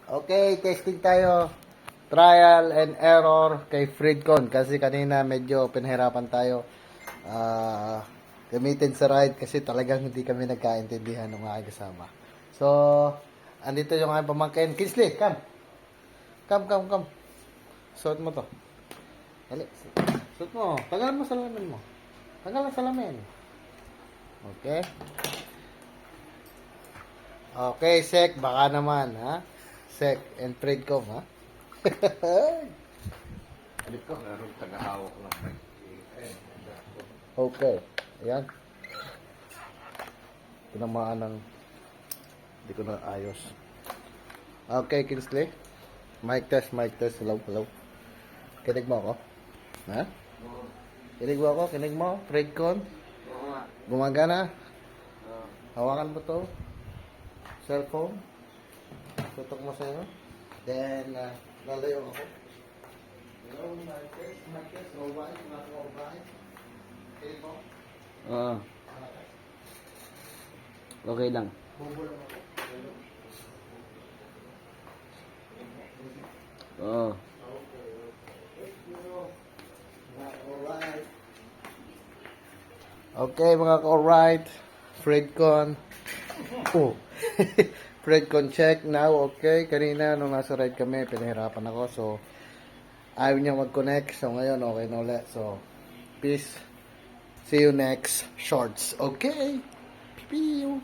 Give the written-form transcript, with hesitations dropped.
Okay, testing tayo. Trial and error kay Fredcon kasi kanina medyo pinahirapan tayo gamitin sa ride kasi talagang hindi kami nagkaintindihan ng mga kasama. So, andito yung aking pamangkin. Kinsley, come. Come. Suot mo to. Dali. Suot mo. Tagalan mo salamin mo. Tagalan salamin. Okay. Okay, Sek. Baka naman, ha? Sek and Fredcom, ha? Dito, meron tagahawak lang. Okay. Ayan. Tinamaan ng hindi ko na ayos. Okay, Kinsley. Mic test. Hello. Kinig mo ako? Ha? Kinig mo ako? Kinig mo? Fredcon? Oo nga. Gumagana? Hawakan mo to. Cellphone. Tutok mo sa'yo. Then, lalayo ako. Hello, mic test. Alright. Kinig mo? Oo. Okay lang. Bubulong ako. Oo. Alright. Okay, mga ka-alright. Fredcon. Oh. Fredcon check now. Okay, kanina nung nasa ride kami, pinahirapan ako. So, ayaw niya mag-connect. So, ngayon, okay na ulit. So, peace. See you next shorts. Okay. Pew.